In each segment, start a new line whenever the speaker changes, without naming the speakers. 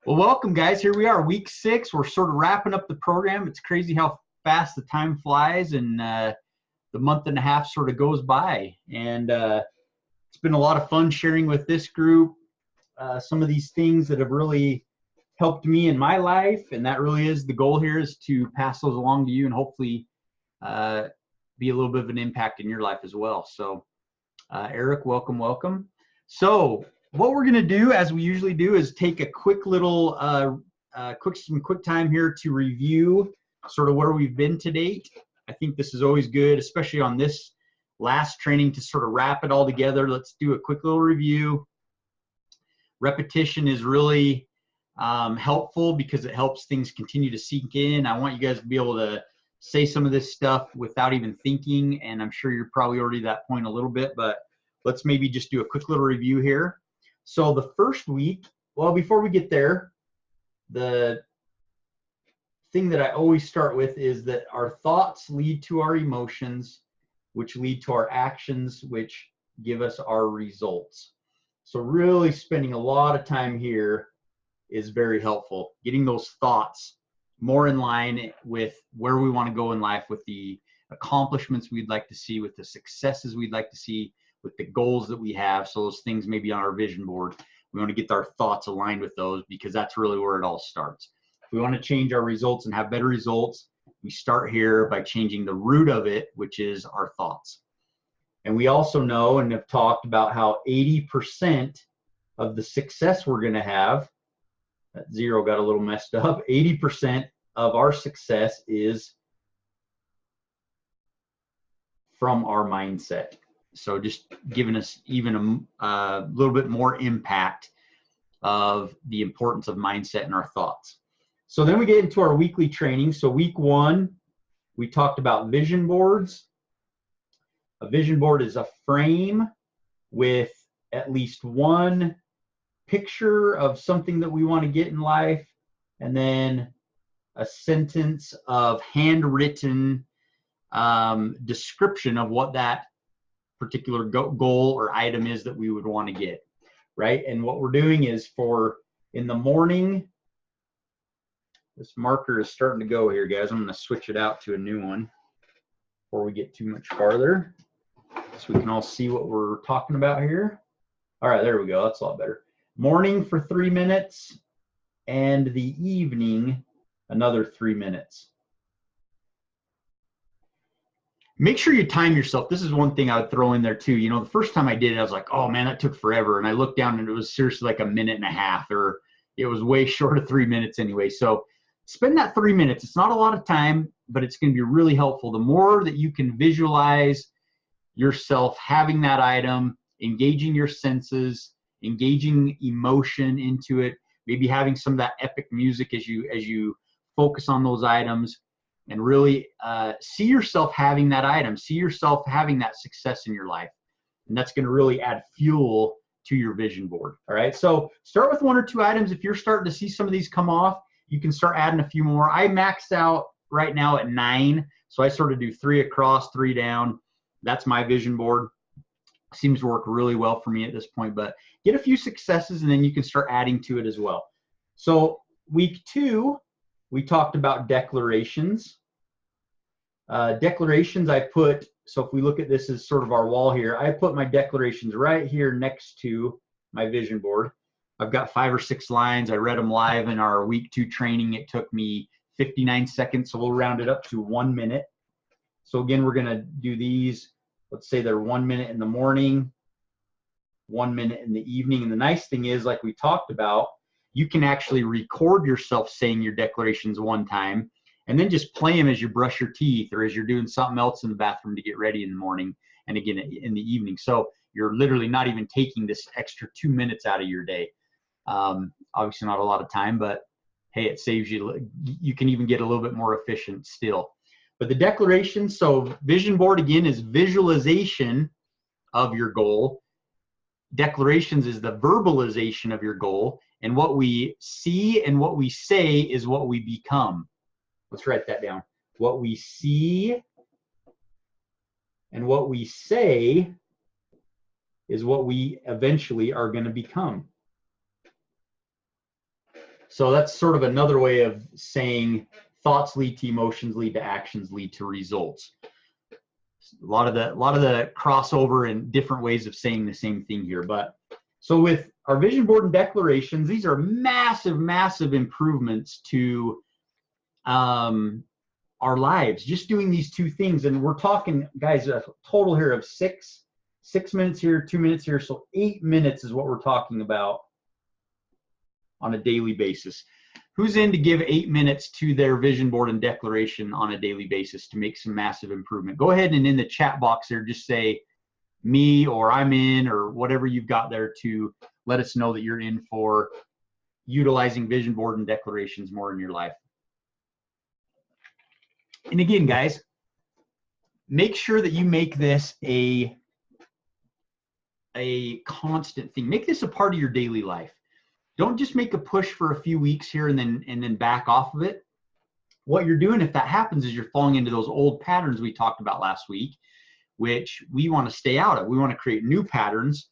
Well, welcome guys. Here we are, week 6. We're sort of wrapping up the program. It's crazy how fast the time flies, and the month and a half sort of goes by. And it's been a lot of fun sharing with this group some of these things that have really helped me in my life. And that really is the goal here, is to pass those along to you and hopefully be a little bit of an impact in your life as well. So Eric, welcome. So what we're going to do, as we usually do, is take a quick little quick time here to review sort of where we've been to date. I think this is always good, especially on this last training, to sort of wrap it all together. Let's do a quick little review. Repetition is really helpful because it helps things continue to sink in. I want you guys to be able to say some of this stuff without even thinking, and I'm sure you're probably already at that point a little bit, but let's maybe just do a quick little review here. So the first week, well, before we get there, the thing that I always start with is that our thoughts lead to our emotions, which lead to our actions, which give us our results. So really spending a lot of time here is very helpful. Getting those thoughts more in line with where we want to go in life, with the accomplishments we'd like to see, with the successes we'd like to see, with the goals that we have. So those things may be on our vision board. We want to get our thoughts aligned with those, because that's really where it all starts. If we want to change our results and have better results, we start here by changing the root of it, which is our thoughts. And we also know and have talked about how 80% of the success we're going to have, that zero got a little messed up, 80% of our success is from our mindset. So just giving us even a little bit more impact of the importance of mindset and our thoughts. So then we get into our weekly training. So week 1, we talked about vision boards. A vision board is a frame with at least one picture of something that we want to get in life, and then a sentence of handwritten description of what that particular goal or item is that we would want to get, right? And what we're doing is, for in the morning, this marker is starting to go here, guys. I'm going to switch it out to a new one before we get too much farther, so we can all see what we're talking about here. All right, there we go. That's a lot better. Morning for 3 minutes, and the evening another 3 minutes. Make sure you time yourself. This is one thing I would throw in there too. You know, the first time I did it, I was like, oh man, that took forever. And I looked down and it was seriously like a minute and a half, or it was way short of 3 minutes anyway. So spend that 3 minutes. It's not a lot of time, but it's going to be really helpful. The more that you can visualize yourself having that item, engaging your senses, engaging emotion into it, maybe having some of that epic music as you focus on those items, and really see yourself having that item, see yourself having that success in your life. And that's going to really add fuel to your vision board. All right, so start with 1 or 2 items. If you're starting to see some of these come off, you can start adding a few more. I max out right now at 9, so I sort of do 3 across, 3 down. That's my vision board. Seems to work really well for me at this point, but get a few successes and then you can start adding to it as well. So week 2, we talked about declarations. Declarations I put, so if we look at this as sort of our wall here, I put my declarations right here next to my vision board. I've got 5 or 6 lines. I read them live in our week 2 training. It took me 59 seconds, so we'll round it up to 1 minute. So again, we're going to do these. Let's say they're 1 minute in the morning, 1 minute in the evening. And the nice thing is, like we talked about, you can actually record yourself saying your declarations one time, and then just play them as you brush your teeth or as you're doing something else in the bathroom to get ready in the morning, and again in the evening. So you're literally not even taking this extra 2 minutes out of your day. Obviously not a lot of time, but hey, it saves you. You can even get a little bit more efficient still. But the declaration, so vision board again is visualization of your goal. Declarations is the verbalization of your goal. And what we see and what we say is what we become. Let's write that down. What we see and what we say is what we eventually are going to become. So that's sort of another way of saying thoughts lead to emotions, lead to actions, lead to results. A lot of the crossover and different ways of saying the same thing here. But so with our vision board and declarations, these are massive, massive improvements to our lives, just doing these two things. And we're talking, guys, a total here of 6 minutes here, 2 minutes here. So 8 minutes is what we're talking about on a daily basis. Who's in to give 8 minutes to their vision board and declaration on a daily basis to make some massive improvement? Go ahead and in the chat box there, just say me or I'm in or whatever you've got there to let us know that you're in for utilizing vision board and declarations more in your life. And again, guys, make sure that you make this a constant thing. Make this a part of your daily life. Don't just make a push for a few weeks here and then back off of it. What you're doing, if that happens, is you're falling into those old patterns we talked about last week, which we want to stay out of. We want to create new patterns.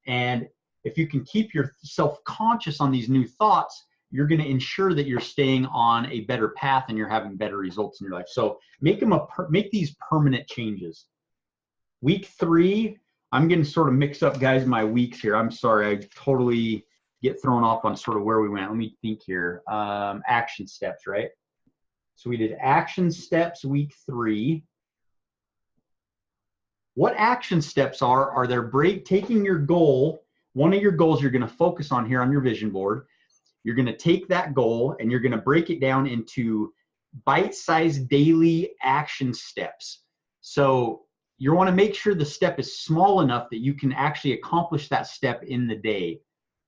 And if you can keep yourself conscious on these new thoughts, you're going to ensure that you're staying on a better path and you're having better results in your life. So make these permanent changes. Week 3, I'm going to sort of mix up, guys, my weeks here. I'm sorry, I totally get thrown off on sort of where we went. Let me think here. Action steps, right? So we did action steps week 3. What action steps are there taking your goal, one of your goals you're going to focus on here on your vision board. You're going to take that goal and you're going to break it down into bite-sized daily action steps. So you want to make sure the step is small enough that you can actually accomplish that step in the day.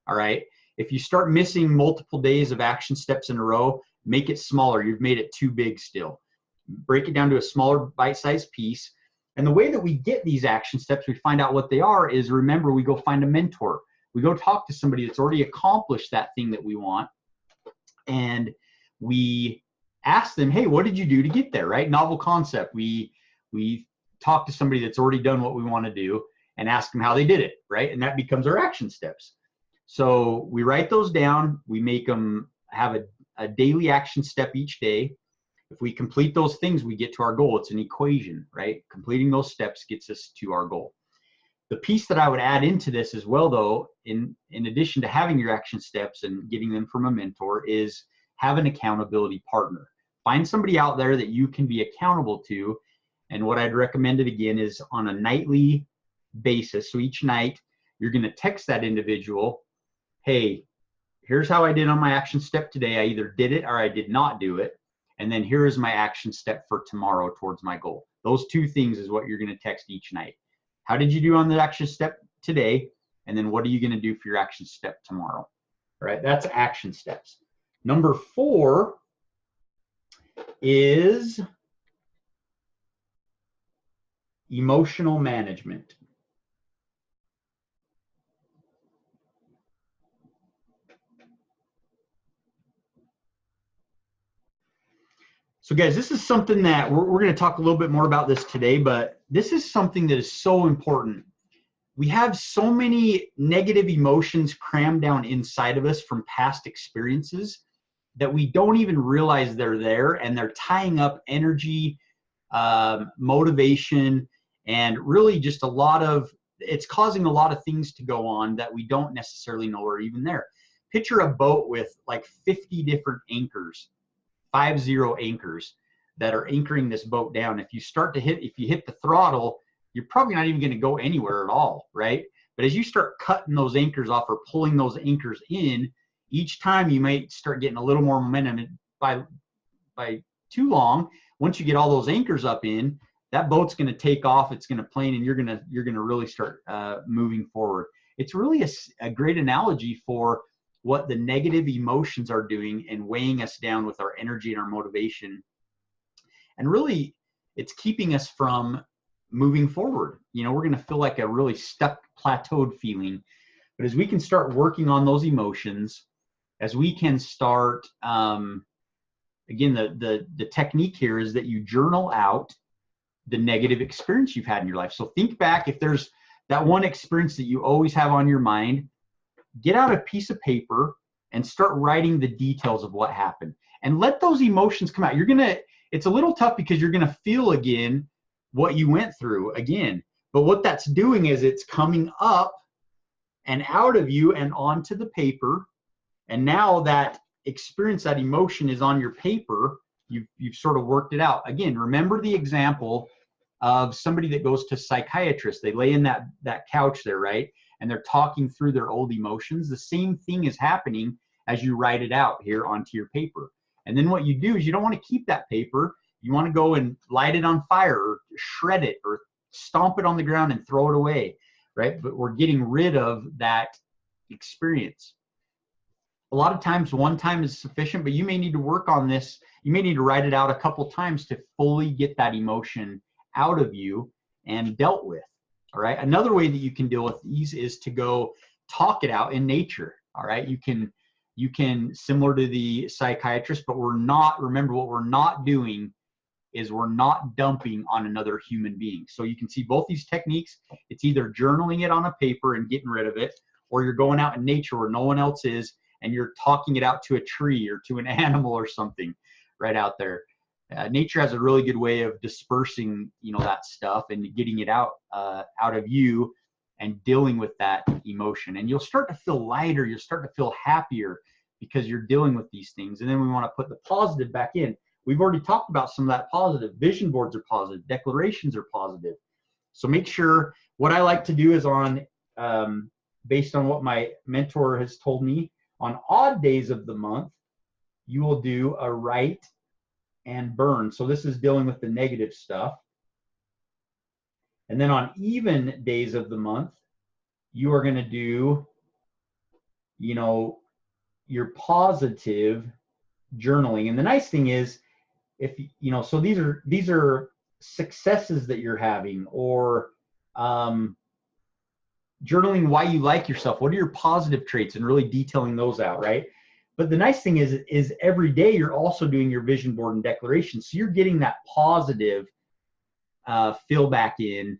All right. If you start missing multiple days of action steps in a row, make it smaller. You've made it too big still. Break it down to a smaller bite-sized piece. And the way that we get these action steps, we find out what they are, is remember, we go find a mentor. We go talk to somebody that's already accomplished that thing that we want. And we ask them, hey, what did you do to get there, right? Novel concept. We talk to somebody that's already done what we want to do and ask them how they did it, right? And that becomes our action steps. So we write those down. We make them have a daily action step each day. If we complete those things, we get to our goal. It's an equation, right? Completing those steps gets us to our goal. The piece that I would add into this as well, though, in addition to having your action steps and getting them from a mentor, is have an accountability partner. Find somebody out there that you can be accountable to. And what I'd recommend it again is on a nightly basis. So each night you're going to text that individual, hey, here's how I did on my action step today. I either did it or I did not do it. And then here is my action step for tomorrow towards my goal. Those two things is what you're going to text each night. How did you do on the action step today? And then what are you going to do for your action step tomorrow? All right, that's action steps. Number 4 is emotional management. So guys, this is something that we're going to talk a little bit more about this today, but this is something that is so important. We have so many negative emotions crammed down inside of us from past experiences that we don't even realize they're there, and they're tying up energy, motivation, and really just it's causing a lot of things to go on that we don't necessarily know are even there. Picture a boat with like 50 different anchors. 50 anchors that are anchoring this boat down. If you hit the throttle, you're probably not even going to go anywhere at all, right? But as you start cutting those anchors off or pulling those anchors in, each time you might start getting a little more momentum. By too long, once you get all those anchors up in, that boat's going to take off. It's going to plane, and you're going to really start moving forward. It's really a great analogy for what the negative emotions are doing and weighing us down with our energy and our motivation. And really, it's keeping us from moving forward. You know, we're going to feel like a really stuck, plateaued feeling. But as we can start working on those emotions, as we can start, again, the technique here is that you journal out the negative experience you've had in your life. So think back, if there's that one experience that you always have on your mind, get out a piece of paper and start writing the details of what happened. And let those emotions come out. It's a little tough because you're gonna feel again what you went through again. But what that's doing is it's coming up and out of you and onto the paper. And now that experience, that emotion is on your paper. You've sort of worked it out. Again, remember the example of somebody that goes to psychiatrist. They lay in that couch there, right? And they're talking through their old emotions. The same thing is happening as you write it out here onto your paper. And then what you do is you don't want to keep that paper. You want to go and light it on fire or shred it or stomp it on the ground and throw it away, right? But we're getting rid of that experience. A lot of times one time is sufficient, but you may need to work on this. You may need to write it out a couple times to fully get that emotion out of you and dealt with. All right. Another way that you can deal with these is to go talk it out in nature. All right. You can, similar to the psychiatrist, but remember what we're not doing is we're not dumping on another human being. So you can see both these techniques. It's either journaling it on a paper and getting rid of it, or you're going out in nature where no one else is and you're talking it out to a tree or to an animal or something right out there. Nature has a really good way of dispersing, that stuff and getting it out of you and dealing with that emotion. And you'll start to feel lighter. You'll start to feel happier because you're dealing with these things. And then we want to put the positive back in. We've already talked about some of that positive. Vision boards are positive. Declarations are positive. So make sure, what I like to do is based on what my mentor has told me, on odd days of the month, you will do a write and burn. So this is dealing with the negative stuff. And then on even days of the month, you are going to do, your positive journaling. And the nice thing is, so these are successes that you're having, or journaling why you like yourself. What are your positive traits, and really detailing those out, right? But the nice thing is every day you're also doing your vision board and declaration. So you're getting that positive fill back in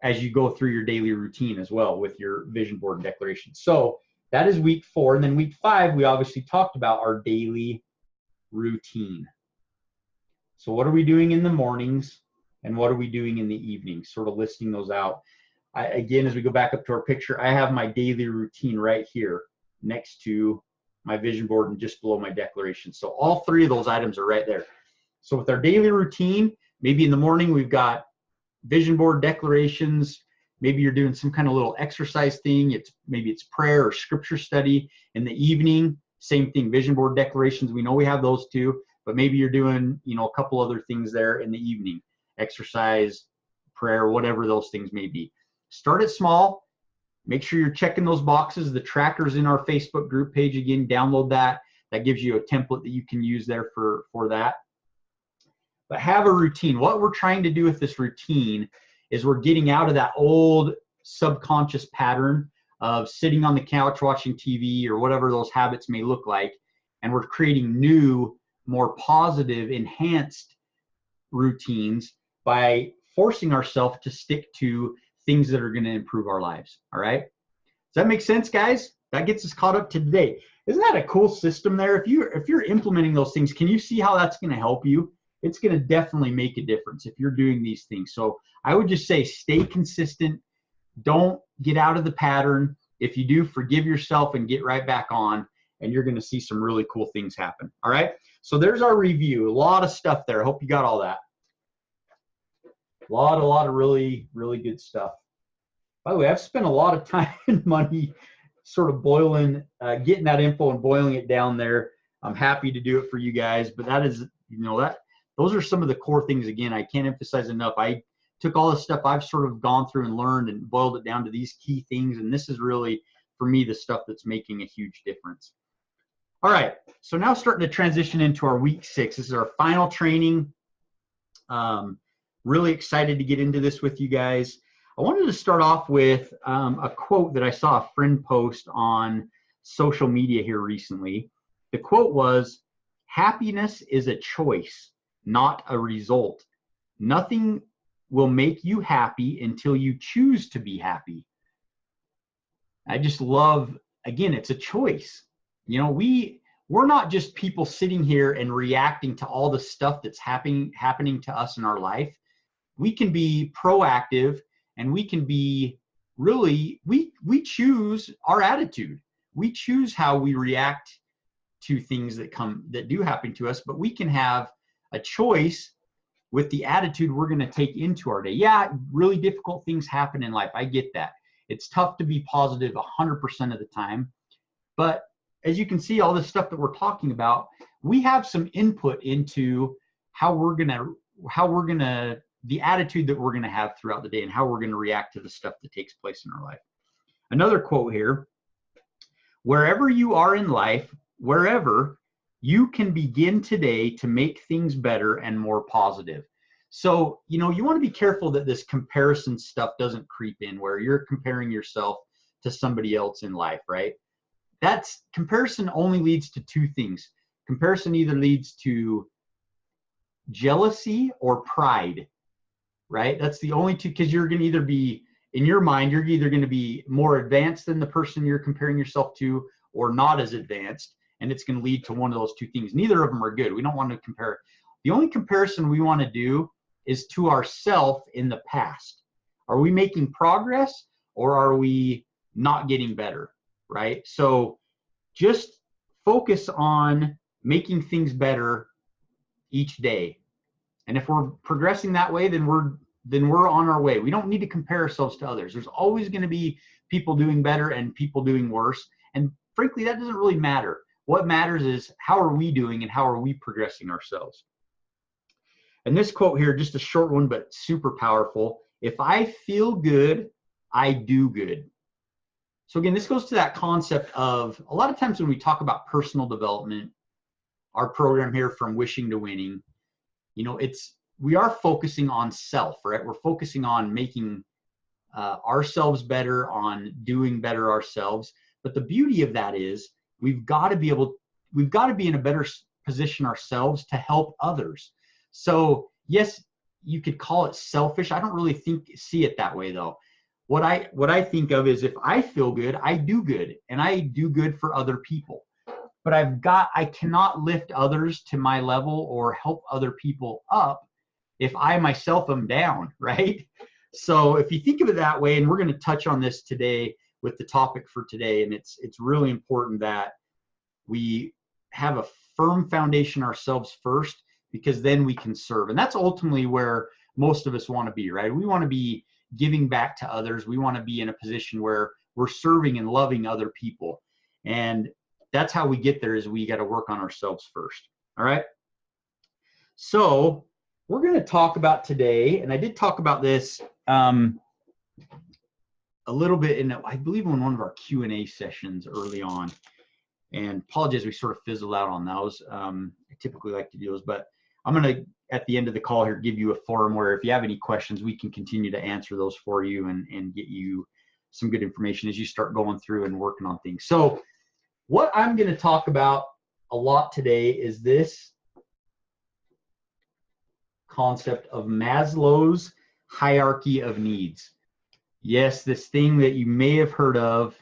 as you go through your daily routine as well with your vision board and declaration. So that is week 4. And then week 5, we obviously talked about our daily routine. So what are we doing in the mornings and what are we doing in the evenings? Sort of listing those out. Again, as we go back up to our picture, I have my daily routine right here next to my vision board and just below my declaration. So all 3 of those items are right there. So with our daily routine, maybe in the morning we've got vision board, declarations. Maybe you're doing some kind of little exercise thing. Maybe it's prayer or scripture study. In the evening, same thing, vision board, declarations. We know we have those 2, but maybe you're doing, a couple other things there in the evening, exercise, prayer, whatever those things may be. Start it small. Make sure you're checking those boxes. The tracker's in our Facebook group page. Again, download that. That gives you a template that you can use there for that. But have a routine. What we're trying to do with this routine is we're getting out of that old subconscious pattern of sitting on the couch watching TV or whatever those habits may look like. And we're creating new, more positive, enhanced routines by forcing ourselves to stick to things that are going to improve our lives. All right. Does that make sense, guys? That gets us caught up to today. Isn't that a cool system there? If you're implementing those things, can you see how that's going to help you? It's going to definitely make a difference if you're doing these things. So I would just say, stay consistent. Don't get out of the pattern. If you do, forgive yourself and get right back on, and you're going to see some really cool things happen. All right. So there's our review. A lot of stuff there. I hope you got all that. A lot of really, really good stuff. By the way, I've spent a lot of time and money sort of getting that info and boiling it down there. I'm happy to do it for you guys, but that is, those are some of the core things. Again, I can't emphasize enough. I took all the stuff I've sort of gone through and learned and boiled it down to these key things. And this is really, for me, the stuff that's making a huge difference. All right. So now starting to transition into our week 6. This is our final training. Really excited to get into this with you guys. I wanted to start off with a quote that I saw a friend post on social media here recently. The quote was, "Happiness is a choice, not a result. Nothing will make you happy until you choose to be happy." I just love, again, it's a choice. You know, we're not just people sitting here and reacting to all the stuff that's happening to us in our life. We can be proactive, and we can be really, we choose our attitude. We choose how we react to things that do happen to us, but we can have a choice with the attitude we're going to take into our day. Yeah, really difficult things happen in life. I get that. It's tough to be positive 100% of the time. But as you can see, all this stuff that we're talking about, we have some input into the attitude that we're going to have throughout the day and how we're going to react to the stuff that takes place in our life. Another quote here: wherever you are in life, wherever, you can begin today to make things better and more positive. So, you know, you want to be careful that this comparison stuff doesn't creep in where you're comparing yourself to somebody else in life, right? That's comparison only leads to two things. Comparison either leads to jealousy or pride, right? That's the only two, because you're going to either be, in your mind, you're either going to be more advanced than the person you're comparing yourself to or not as advanced. And it's going to lead to one of those two things. Neither of them are good. We don't want to compare. The only comparison we want to do is to ourselves in the past. Are we making progress or are we not getting better, right? So just focus on making things better each day. And if we're progressing that way, then we're on our way. We don't need to compare ourselves to others. There's always going to be people doing better and people doing worse. And frankly, that doesn't really matter. What matters is how are we doing and how are we progressing ourselves. And this quote here, just a short one, but super powerful. If I feel good, I do good. So again, this goes to that concept of a lot of times when we talk about personal development, our program here From Wishing to Winning, you know, we are focusing on self, right? We're focusing on making ourselves better, on doing better ourselves. But the beauty of that is we've got to be in a better position ourselves to help others. So yes, you could call it selfish. I don't really see it that way though. What I think of is if I feel good, I do good, and I do good for other people. But I cannot lift others to my level or help other people up if I myself am down, right? So if you think of it that way, and we're going to touch on this today with the topic for today, and it's really important that we have a firm foundation ourselves first, because then we can serve. And that's ultimately where most of us want to be, right? We want to be giving back to others. We want to be in a position where we're serving and loving other people. And that's how we get there, is we got to work on ourselves first. All right. So we're going to talk about today, and I did talk about this a little bit I believe in one of our Q&A sessions early on, and apologize, we sort of fizzled out on those. I typically like to do those, but I'm going to, at the end of the call here, give you a forum where if you have any questions, we can continue to answer those for you and get you some good information as you start going through and working on things. So what I'm going to talk about a lot today is this concept of Maslow's hierarchy of needs. Yes, this thing that you may have heard of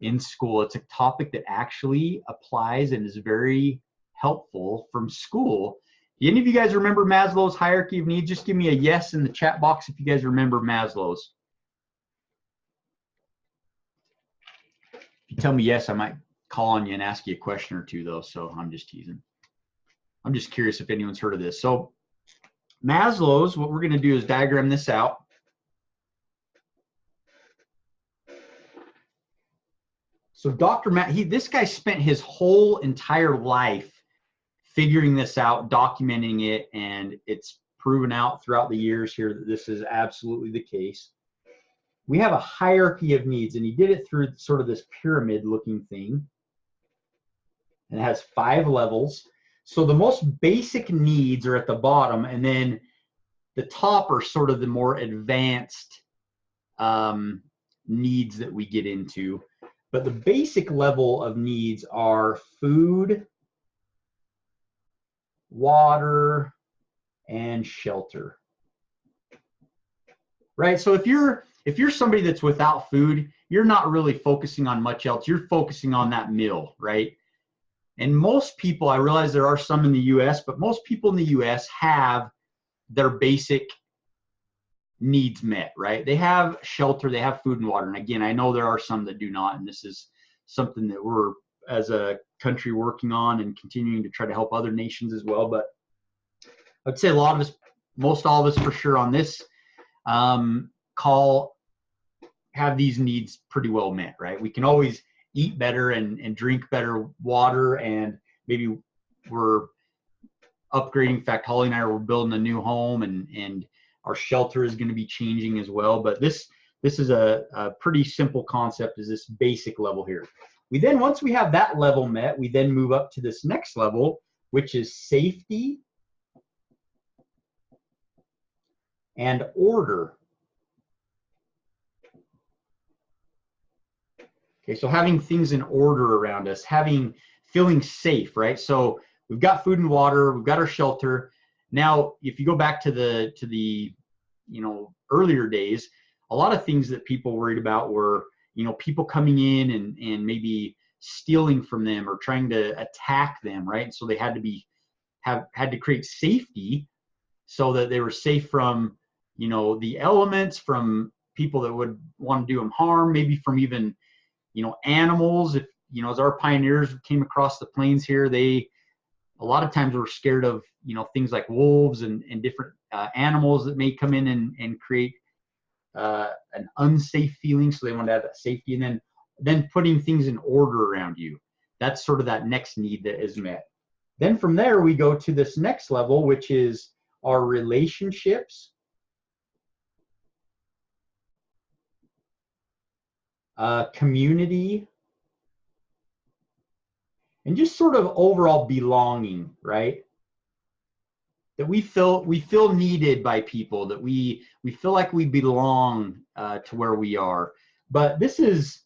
in school. It's a topic that actually applies and is very helpful from school. Do any of you guys remember Maslow's hierarchy of needs? Just give me a yes in the chat box if you guys remember Maslow's. If you tell me yes, I might call on you and ask you a question or two though, so I'm just teasing. I'm just curious if anyone's heard of this. So Maslow's, what we're going to do is diagram this out. So this guy spent his whole entire life figuring this out, documenting it, and it's proven out throughout the years here that this is absolutely the case. We have a hierarchy of needs, and he did it through sort of this pyramid-looking thing, and it has 5 levels. So the most basic needs are at the bottom, and then the top are sort of the more advanced needs that we get into. But the basic level of needs are food, water, and shelter. Right? So if you're somebody that's without food, you're not really focusing on much else. You're focusing on that meal, right? And most people, I realize there are some in the US, but most people in the US have their basic needs met, right? They have shelter, they have food and water. And again, I know there are some that do not, and this is something that we're as a country working on and continuing to try to help other nations as well. But I'd say a lot of us, most all of us for sure on this call have these needs pretty well met, right? We can always eat better and drink better water, and maybe we're upgrading. In fact, Holly and I were building a new home, and our shelter is going to be changing as well. But this is a pretty simple concept, is this basic level here. We then, once we have that level met, we then move up to this next level, which is safety and order. Okay, so having things in order around us, feeling safe, right? So we've got food and water, we've got our shelter. Now, if you go back to the earlier days, a lot of things that people worried about were, people coming in and maybe stealing from them or trying to attack them, right? So they had to create safety so that they were safe from, the elements, from people that would want to do them harm, maybe from even animals. If, as our pioneers came across the plains here, they a lot of times were scared of, things like wolves and different animals that may come in and create an unsafe feeling. So they wanted to have that safety, and then putting things in order around you. That's sort of that next need that is met. Then from there, we go to this next level, which is our relationships, community, and just sort of overall belonging, right? That we feel needed by people, that we feel like we belong to where we are. But this is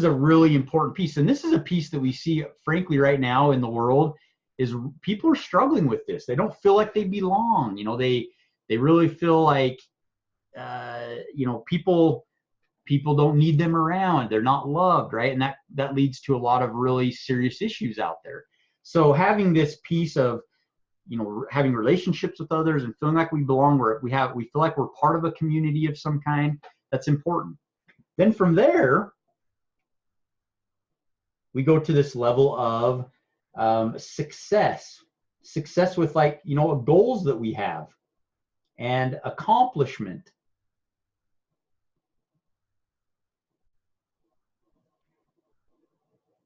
a really important piece, and this is a piece that we see, frankly, right now in the world, is people are struggling with this. They don't feel like they belong. They really feel like people don't need them around. They're not loved, right? And that leads to a lot of really serious issues out there. So having this piece of, having relationships with others and feeling like we belong, we feel like we're part of a community of some kind, that's important. Then from there, we go to this level of success with, like, goals that we have and accomplishment.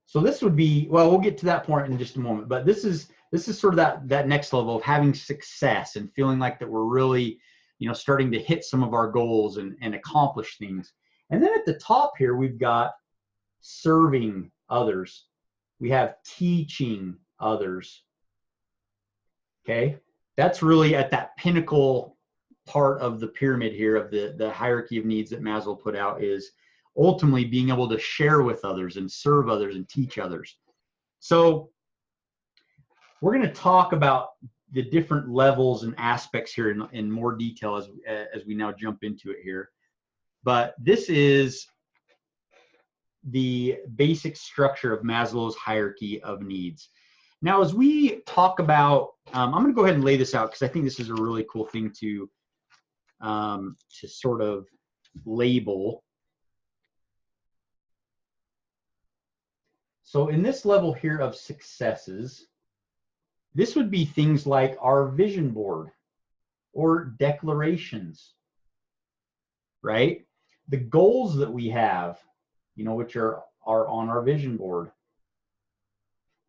So this would be, well, we'll get to that point in just a moment, but this is sort of that next level of having success and feeling like that we're really, starting to hit some of our goals and accomplish things. And then at the top here, we've got serving others. We have teaching others. Okay, that's really at that pinnacle part of the pyramid here, of the hierarchy of needs that Maslow put out, is ultimately being able to share with others and serve others and teach others. So we're going to talk about the different levels and aspects here in more detail as we now jump into it here. But this is the basic structure of Maslow's hierarchy of needs. Now, as we talk about, I'm going to go ahead and lay this out because I think this is a really cool thing to sort of label. So in this level here of successes, this would be things like our vision board or declarations, right? The goals that we have, which are on our vision board.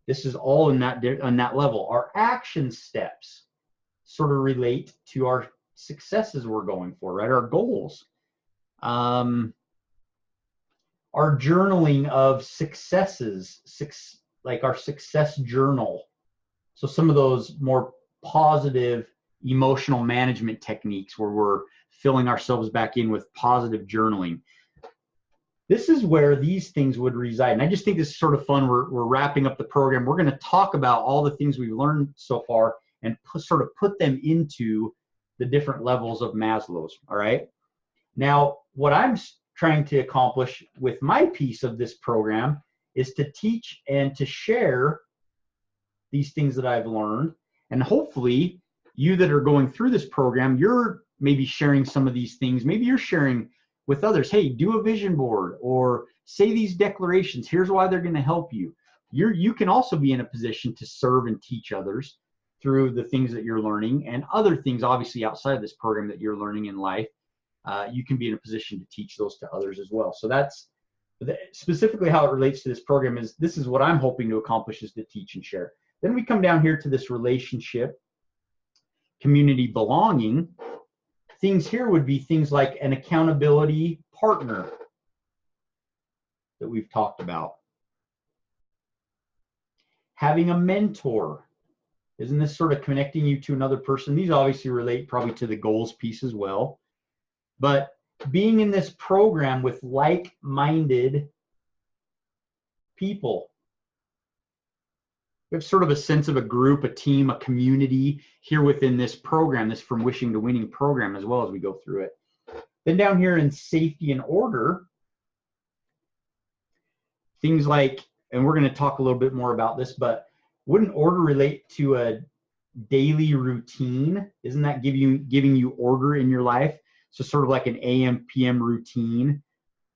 This is all on that level. Our action steps sort of relate to our successes we're going for, right? Our goals. Our journaling of successes, like our success journal. So some of those more positive emotional management techniques where we're filling ourselves back in with positive journaling. This is where these things would reside. And I just think this is sort of fun. We're wrapping up the program. We're going to talk about all the things we've learned so far and sort of put them into the different levels of Maslow's, all right? Now, what I'm trying to accomplish with my piece of this program is to teach and to share these things that I've learned. And hopefully you that are going through this program, you're maybe sharing some of these things. Maybe you're sharing with others, hey, do a vision board or say these declarations. Here's why they're going to help you. You can also be in a position to serve and teach others through the things that you're learning and other things, obviously, outside of this program that you're learning in life. You can be in a position to teach those to others as well. So that's specifically how it relates to this program. This is what I'm hoping to accomplish, is to teach and share. Then we come down here to this relationship, community, belonging. Things here would be things like an accountability partner that we've talked about. Having a mentor. Isn't this sort of connecting you to another person? These obviously relate probably to the goals piece as well. But being in this program with like-minded people. We have sort of a sense of a group, a team, a community here within this program, this From Wishing to Winning program, as well as we go through it. Then down here in safety and order, things like, and we're going to talk a little bit more about this, but wouldn't order relate to a daily routine? Isn't that giving you order in your life? So sort of like an AM, PM routine.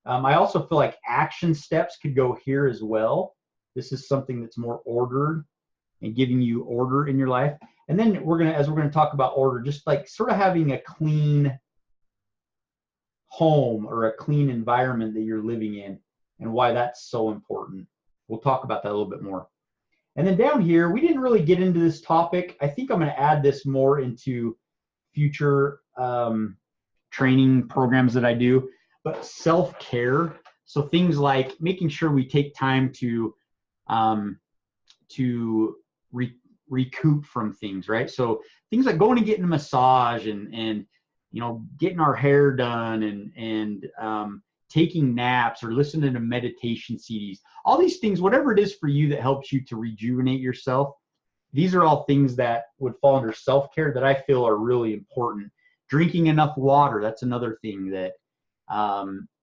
I also feel like action steps could go here as well. This is something that's more ordered and giving you order in your life. And then as we're gonna talk about order, just like sort of having a clean home or a clean environment that you're living in and why that's so important. We'll talk about that a little bit more. And then down here, we didn't really get into this topic. I think I'm gonna add this more into future training programs that I do, but self-care. So things like making sure we take time to recoup from things, right? So things like going and getting a massage and getting our hair done and taking naps or listening to meditation CDs. All these things, whatever it is for you that helps you to rejuvenate yourself, these are all things that would fall under self-care that I feel are really important. Drinking enough water, that's another thing that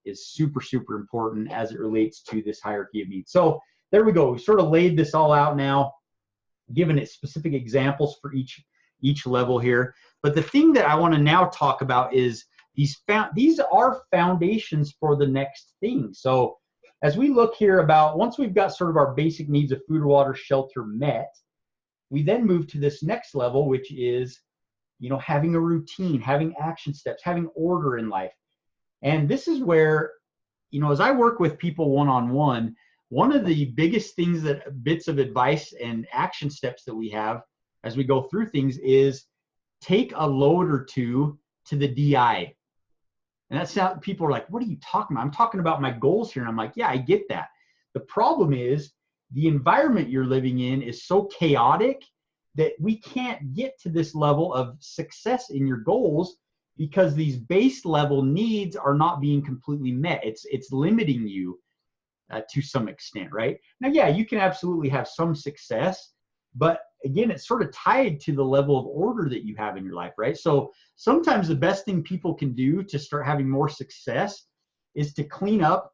is super, super important as it relates to this hierarchy of needs. So there we go. We sort of laid this all out now, given it specific examples for each level here. But the thing that I want to now talk about is these are foundations for the next thing. So as we look here about, once we've got sort of our basic needs of food, water, shelter met, we then move to this next level, which is having a routine, having action steps, having order in life. And this is where, as I work with people one-on-one, one of the biggest things bits of advice and action steps that we have as we go through things is take a load or two to the DI. And that's how people are like, what are you talking about? I'm talking about my goals here. And I'm like, yeah, I get that. The problem is the environment you're living in is so chaotic that we can't get to this level of success in your goals because these base level needs are not being completely met. It's limiting you to some extent, right? Now, yeah, you can absolutely have some success, but again, it's sort of tied to the level of order that you have in your life, right? So sometimes the best thing people can do to start having more success is to clean up,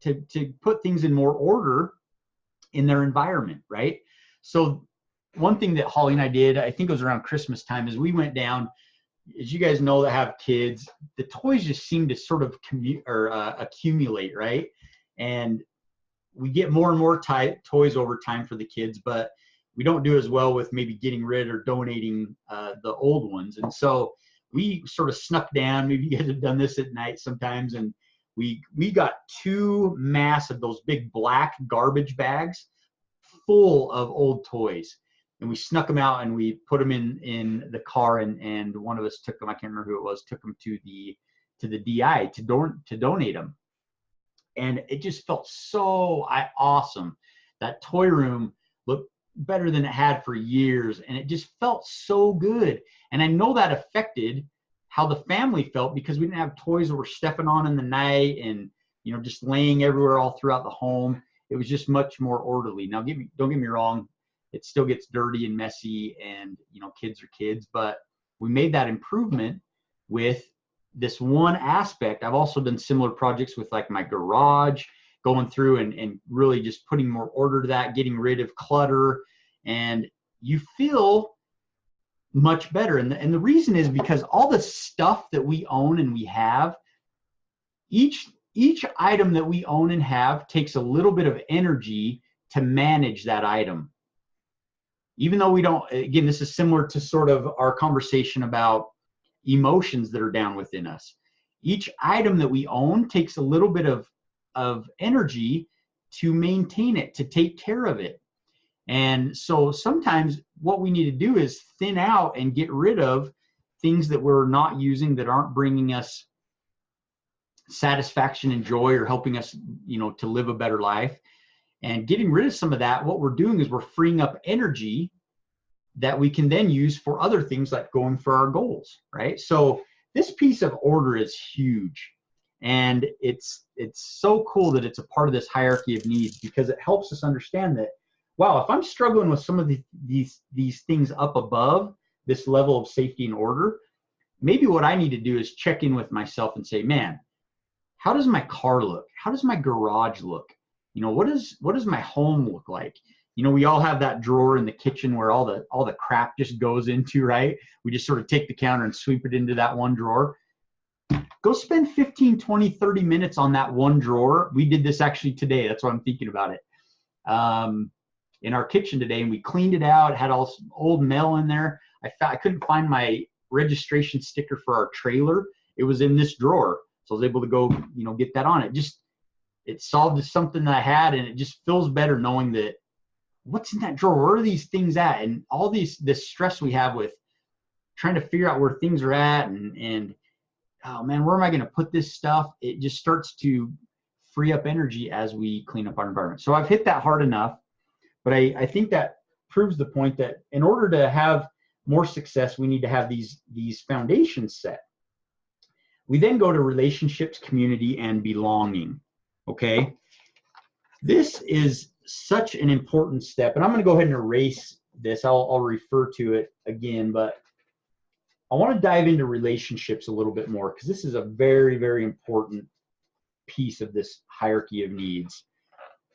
to put things in more order in their environment, right? So one thing that Holly and I did, I think it was around Christmas time, is we went down, as you guys know that have kids, the toys just seem to sort of accumulate, right? And we get more and more toys over time for the kids, but we don't do as well with maybe getting rid or donating the old ones. And so we sort of snuck down, maybe you guys have done this at night sometimes, and we got 2 mass of those big black garbage bags full of old toys. And we snuck them out and we put them in the car, and one of us took them, I can't remember who it was, took them to the DI to donate them. And it just felt so awesome. That toy room looked better than it had for years, and it just felt so good. And I know that affected how the family felt because we didn't have toys that were stepping on in the night and just laying everywhere all throughout the home. It was just much more orderly. Now, don't get me wrong, it still gets dirty and messy, and kids are kids, but we made that improvement with this one aspect, I've also done similar projects with like my garage, going through and really just putting more order to that, getting rid of clutter, and you feel much better. And the reason is because all the stuff that we own and we have, each item that we own and have takes a little bit of energy to manage that item. Even though we don't, again, this is similar to sort of our conversation about emotions that are down within us. Each item that we own takes a little bit of energy to maintain it, to take care of it. And so sometimes what we need to do is thin out and get rid of things that we're not using, that aren't bringing us satisfaction and joy or helping us, to live a better life. And getting rid of some of that, what we're doing is we're freeing up energy that we can then use for other things like going for our goals, right? So this piece of order is huge. And it's so cool that it's a part of this hierarchy of needs, because it helps us understand that, wow, if I'm struggling with some of these things up above this level of safety and order, maybe what I need to do is check in with myself and say, man, how does my car look? How does my garage look? What does my home look like? We all have that drawer in the kitchen where all the crap just goes into, right? We just sort of take the counter and sweep it into that one drawer. Go spend 15, 20, 30 minutes on that one drawer. We did this actually today. That's why I'm thinking about it. In our kitchen today, and we cleaned it out. It had all this old mail in there. I couldn't find my registration sticker for our trailer. It was in this drawer. So I was able to go, get that on. It solved something that I had, and it just feels better knowing that what's in that drawer, where are these things at? And all this stress we have with trying to figure out where things are at, and oh man, where am I going to put this stuff? It just starts to free up energy as we clean up our environment. So I've hit that hard enough, but I think that proves the point that in order to have more success, we need to have these foundations set. We then go to relationships, community, and belonging. Okay, this is such an important step, and I'm going to go ahead and erase this. I'll refer to it again, but I want to dive into relationships a little bit more, because this is a very, very important piece of this hierarchy of needs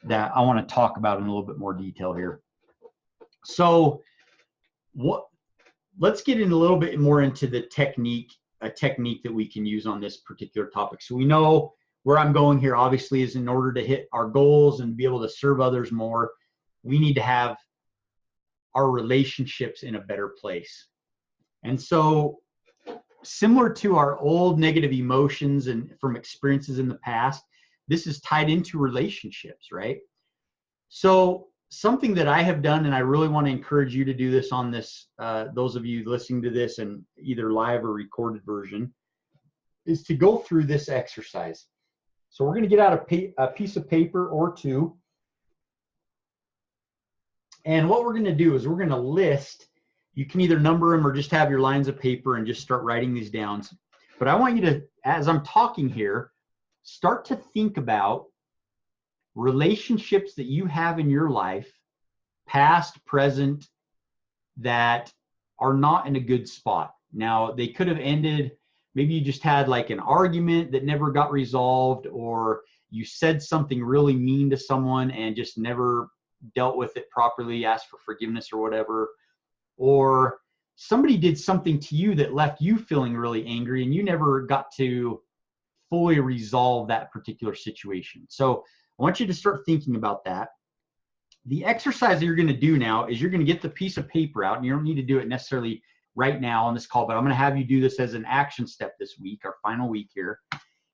that I want to talk about in a little bit more detail here. So let's get in a little bit more into the technique that we can use on this particular topic. So we know where I'm going here, obviously, is in order to hit our goals and be able to serve others more, we need to have our relationships in a better place. And so similar to our old negative emotions and from experiences in the past, this is tied into relationships, right? So something that I have done, and I really want to encourage you to do this on this, those of you listening to this in either live or recorded version, is to go through this exercise. So we're going to get out a piece of paper or two. And what we're going to do is we're going to list, you can either number them or just have your lines of paper and just start writing these down. But I want you to, as I'm talking here, start to think about relationships that you have in your life, past, present, that are not in a good spot. Now, they could have ended, maybe you just had like an argument that never got resolved, or you said something really mean to someone and just never dealt with it properly, asked for forgiveness or whatever. Or somebody did something to you that left you feeling really angry and you never got to fully resolve that particular situation. So I want you to start thinking about that. The exercise that you're going to do now is you're going to get the piece of paper out, and you don't need to do it necessarily right now on this call, but I'm going to have you do this as an action step this week, our final week here,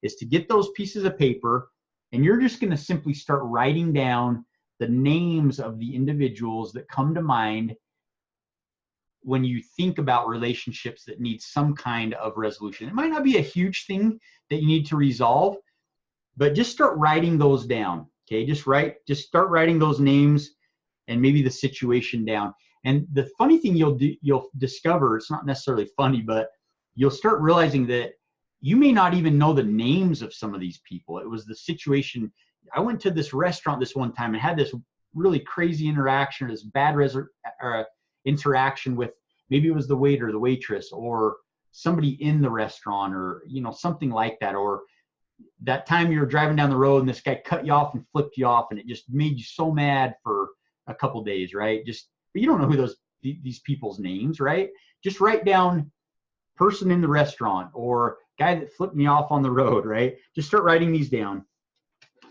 is to get those pieces of paper, and you're just going to simply start writing down the names of the individuals that come to mind when you think about relationships that need some kind of resolution. It might not be a huge thing that you need to resolve, but just start writing those down. Okay, just start writing those names and maybe the situation down. And the funny thing you'll discover, it's not necessarily funny, but you'll start realizing that you may not even know the names of some of these people. It was the situation. I went to this restaurant this one time and had this really crazy interaction, or this bad interaction with, maybe it was the waiter, the waitress, or somebody in the restaurant, or, you know, something like that. Or that time you were driving down the road and this guy cut you off and flipped you off, and it just made you so mad for a couple days, right? But you don't know who these people's names, right? Just write down person in the restaurant or guy that flipped me off on the road, right? Just start writing these down.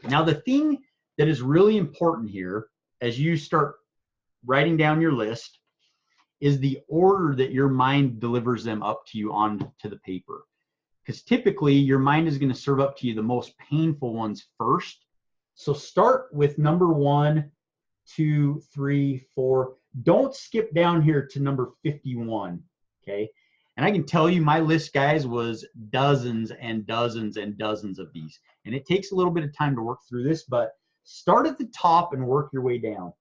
Now, the thing that is really important here as you start writing down your list is the order that your mind delivers them up to you onto the paper. Because typically your mind is going to serve up to you the most painful ones first. So start with number 1, 2, 3, 4. Don't skip down here to number 51, okay? And I can tell you my list, guys, was dozens and dozens and dozens of these. And it takes a little bit of time to work through this, but start at the top and work your way down.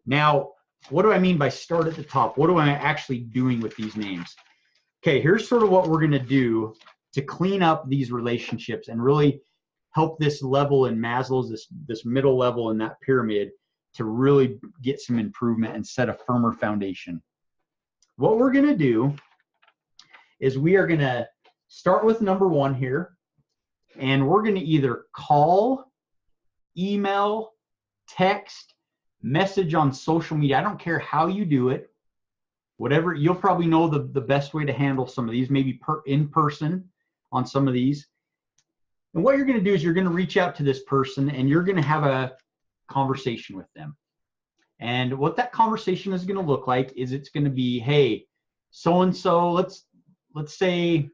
Now, what do I mean by start at the top? What am I actually doing with these names? Okay, here's sort of what we're going to do to clean up these relationships and really help this level in Maslow's, this middle level in that pyramid, to really get some improvement and set a firmer foundation. What we're going to do is we are going to start with number 1 here, and we're going to either call, email, text, message on social media. I don't care how you do it. Whatever, you'll probably know the best way to handle some of these, maybe in person on some of these. And what you're going to do is you're going to reach out to this person and you're going to have a conversation with them. And what that conversation is going to look like is it's going to be, hey, so-and-so, let's say,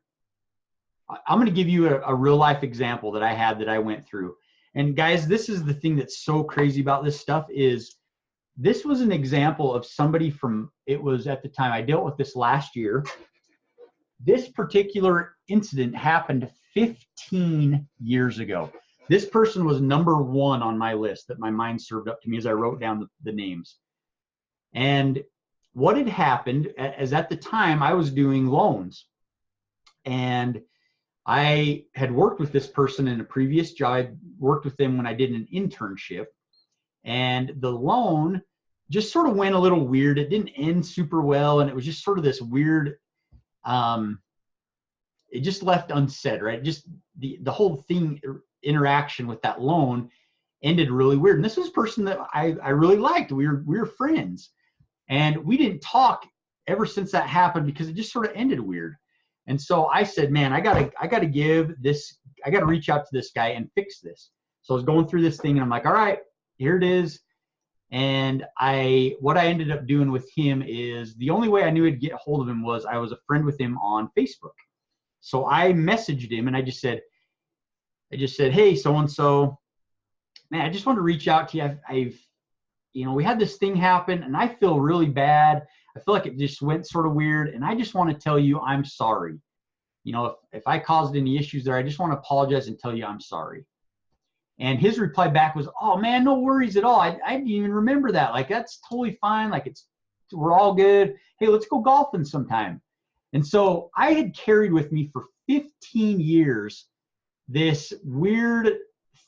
I'm going to give you a real life example that I had that I went through. And guys, this is the thing that's so crazy about this stuff is this was an example of somebody from, it was at the time, I dealt with this last year. This particular incident happened 15 years ago. This person was number 1 on my list that my mind served up to me as I wrote down the names. And what had happened is at the time I was doing loans. And I had worked with this person in a previous job. I worked with them when I did an internship. And the loan just sort of went a little weird. It didn't end super well. And it was just sort of this weird, it just left unsaid, right? Just the whole thing, interaction with that loan ended really weird. And this was a person that I really liked. We were friends. And we didn't talk ever since that happened because it just sort of ended weird. And so I said, man, I gotta reach out to this guy and fix this. So I was going through this thing and I'm like, all right, here it is. And what I ended up doing with him is the only way I knew I'd get a hold of him was I was a friend with him on Facebook. So I messaged him and I just said, hey, so-and-so, man, I just want to reach out to you. We had this thing happen and I feel really bad. I feel like it just went sort of weird. And I just want to tell you, I'm sorry. If I caused any issues there, I just want to apologize and tell you I'm sorry. And his reply back was, oh man, no worries at all. I didn't even remember that. Like, that's totally fine. Like, we're all good. Hey, let's go golfing sometime. And so I had carried with me for 15 years this weird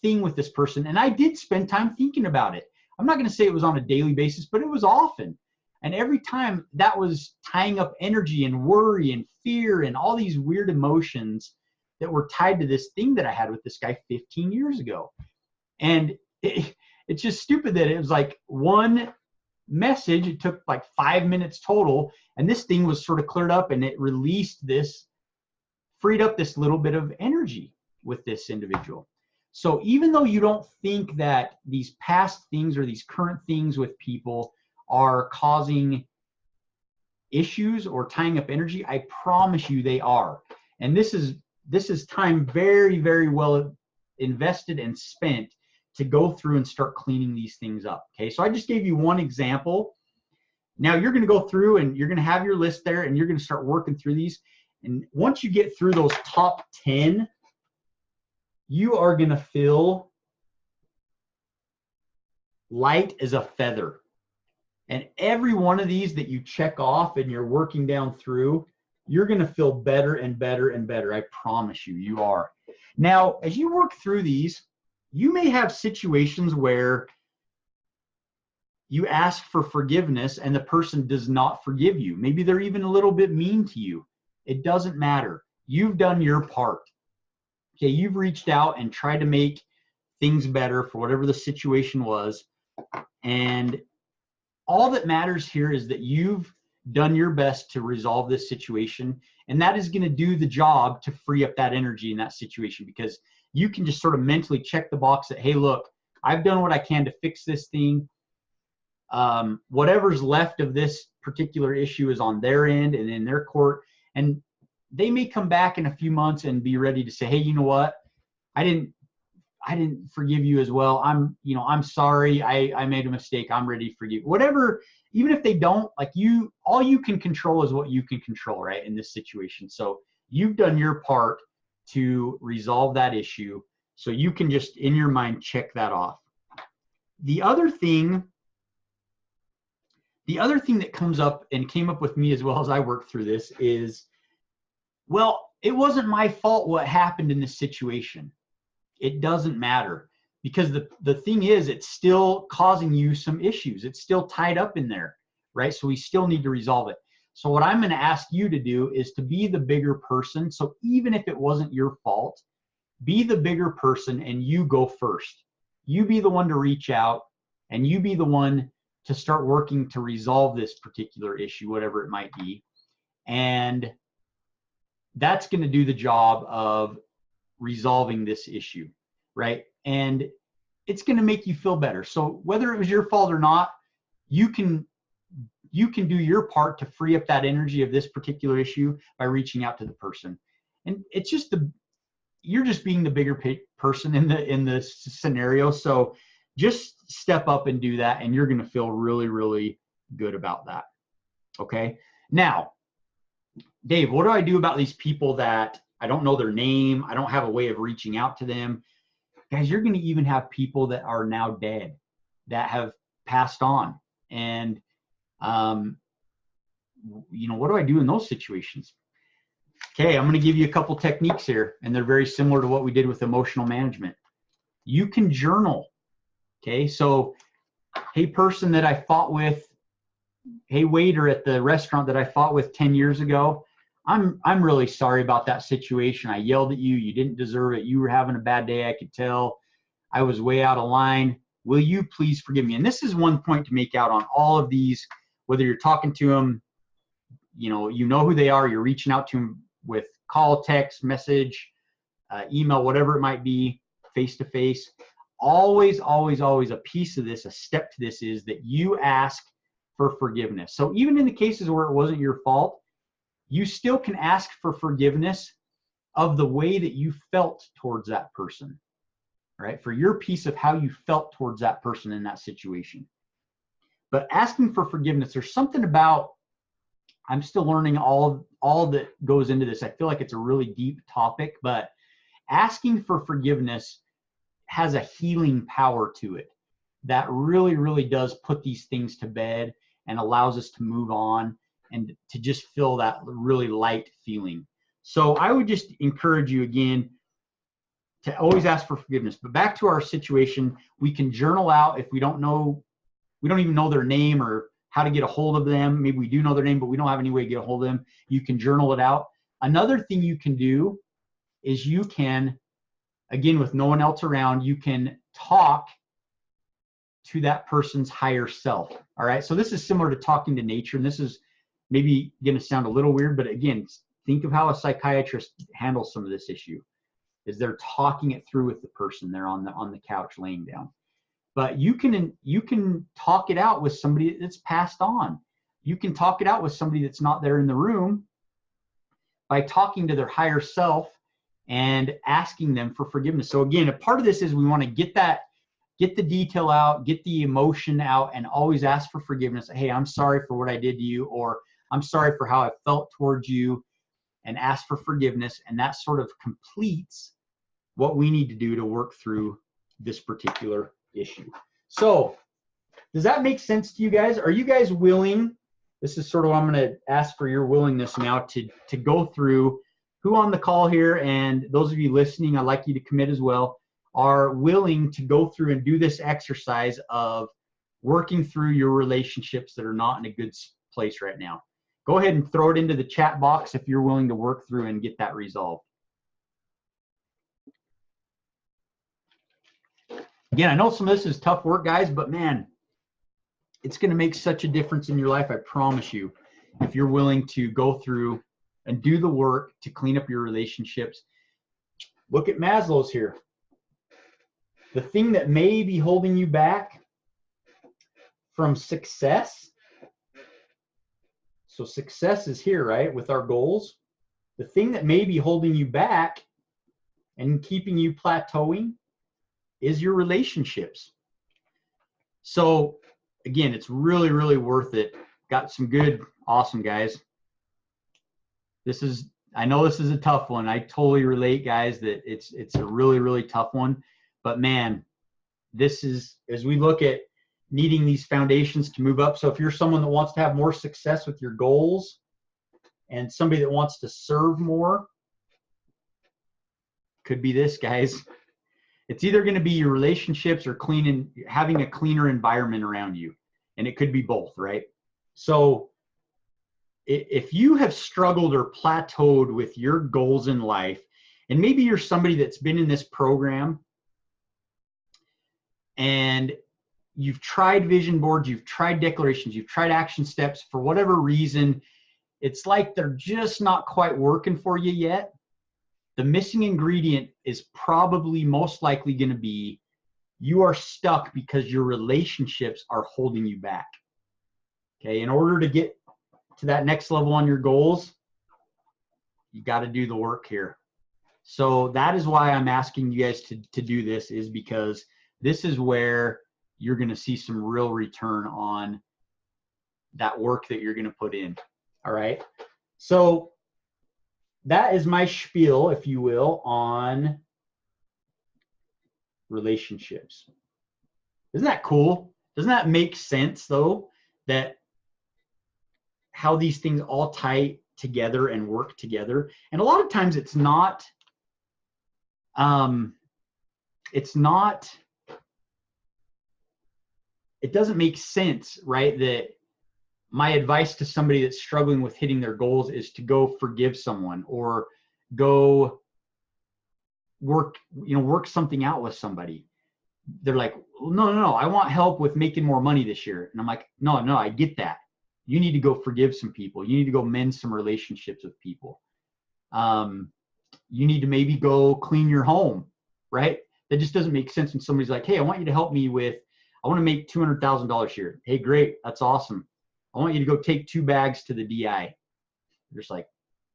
thing with this person. And I did spend time thinking about it. I'm not going to say it was on a daily basis, but it was often. And every time that was tying up energy and worry and fear and all these weird emotions that were tied to this thing that I had with this guy 15 years ago. And it's just stupid that it was like one message, it took like 5 minutes total, and this thing was sort of cleared up and it released this, freed up this little bit of energy with this individual. So even though you don't think that these past things or these current things with people are causing issues or tying up energy, I promise you they are. And this is time very, very well invested and spent to go through and start cleaning these things up. Okay, so I just gave you one example. Now you're going to go through and you're going to have your list there and you're going to start working through these. And once you get through those top 10, you are going to feel light as a feather. And every one of these that you check off and you're working down through, you're going to feel better and better and better. I promise you, you are. Now, as you work through these, you may have situations where you ask for forgiveness and the person does not forgive you. Maybe they're even a little bit mean to you. It doesn't matter. You've done your part. Okay, you've reached out and tried to make things better for whatever the situation was. And all that matters here is that you've done your best to resolve this situation. And that is going to do the job to free up that energy in that situation, because you can just sort of mentally check the box that, hey, look, I've done what I can to fix this thing. Whatever's left of this particular issue is on their end and in their court. And they may come back in a few months and be ready to say, hey, you know what? I didn't forgive you as well. I'm sorry. I made a mistake. I'm ready to forgive. Whatever, even if they don't, like, all you can control is what you can control, right, in this situation. So you've done your part to resolve that issue. So you can just, in your mind, check that off. The other thing that comes up and came up with me as well as I worked through this is, well, it wasn't my fault what happened in this situation. It doesn't matter, because the thing is, it's still causing you some issues. It's still tied up in there, right? So we still need to resolve it. So what I'm going to ask you to do is to be the bigger person. So even if it wasn't your fault, be the bigger person and you go first. You be the one to reach out, and you be the one to start working to resolve this particular issue, whatever it might be. And that's going to do the job of resolving this issue, right? And it's going to make you feel better. So whether it was your fault or not, you can do your part to free up that energy of this particular issue by reaching out to the person. And it's just you're just being the bigger person in the scenario. So just step up and do that, and you're going to feel really, really good about that. Okay. Now, Dave, what do I do about these people that I don't know their name? I don't have a way of reaching out to them. Guys, you're going to even have people that are now dead, that have passed on. And, what do I do in those situations? Okay, I'm going to give you a couple techniques here, and they're very similar to what we did with emotional management. You can journal. Okay, so, hey, person that I fought with, hey, waiter at the restaurant that I fought with 10 years ago, I'm really sorry about that situation. I yelled at you. You didn't deserve it. You were having a bad day. I could tell. I was way out of line. Will you please forgive me? And this is one point to make out on all of these, whether you're talking to them, you know who they are, you're reaching out to them with call, text, message, email, whatever it might be, face-to-face. Always, always, always a piece of this, a step to this is that you ask for forgiveness. So even in the cases where it wasn't your fault, you still can ask for forgiveness of the way that you felt towards that person, right? For your piece of how you felt towards that person in that situation. But asking for forgiveness, there's something about, I'm still learning all that goes into this. I feel like it's a really deep topic, but asking for forgiveness has a healing power to it that really, really does put these things to bed and allows us to move on and to just feel that really light feeling. So I would just encourage you again to always ask for forgiveness. But back to our situation, we can journal out if we don't even know their name or how to get a hold of them. Maybe we do know their name, but we don't have any way to get a hold of them. You can journal it out. Another thing you can do is you can, again, with no one else around, you can talk to that person's higher self. All right. So this is similar to talking to nature. And this is maybe going to sound a little weird, but again, think of how a psychiatrist handles some of this issue. Is they're talking it through with the person. They're on the couch laying down. But you can talk it out with somebody that's passed on. You can talk it out with somebody that's not there in the room by talking to their higher self and asking them for forgiveness. So again, a part of this is we want to get the detail out, get the emotion out, and always ask for forgiveness. Hey, I'm sorry for what I did to you, or I'm sorry for how I felt towards you, and ask for forgiveness. And that sort of completes what we need to do to work through this particular issue. So does that make sense to you guys? Are you guys willing? This is sort of, I'm going to ask for your willingness now to go through who on the call here, and those of you listening, I'd like you to commit as well, are willing to go through and do this exercise of working through your relationships that are not in a good place right now. go ahead and throw it into the chat box if you're willing to work through and get that resolved. Again, I know some of this is tough work, guys, but man, it's going to make such a difference in your life, I promise you, if you're willing to go through and do the work to clean up your relationships. Look at Maslow's here. The thing that may be holding you back from success. So success is here, right, with our goals. The thing that may be holding you back and keeping you plateauing is your relationships. So again, it's really, really worth it. Got some good, awesome guys. I know this is a tough one. I totally relate, guys, that it's a really, really tough one. But man, this is, as we look at needing these foundations to move up. So if you're someone that wants to have more success with your goals and somebody that wants to serve more, could be this, guys. It's either going to be your relationships or having a cleaner environment around you. And it could be both, right? So if you have struggled or plateaued with your goals in life, and maybe you're somebody that's been in this program and you've tried vision boards, you've tried declarations, you've tried action steps, for whatever reason, it's like they're just not quite working for you yet. The missing ingredient is probably most likely going to be you are stuck because your relationships are holding you back. Okay, in order to get to that next level on your goals, you got to do the work here. So that is why I'm asking you guys to do this, is because this is where you're going to see some real return on that work that you're going to put in. All right. So that is my spiel, if you will, on relationships. Isn't that cool? Doesn't that make sense, though, that how these things all tie together and work together? And a lot of times it doesn't make sense, right? That my advice to somebody that's struggling with hitting their goals is to go forgive someone or go work something out with somebody. They're like, no, I want help with making more money this year. And I'm like, no, I get that. You need to go forgive some people. You need to go mend some relationships with people. You need to maybe go clean your home, right? That just doesn't make sense when somebody's like, hey, I want you to help me I want to make $200,000 here. Hey, great. That's awesome. I want you to go take 2 bags to the DI. You're just like,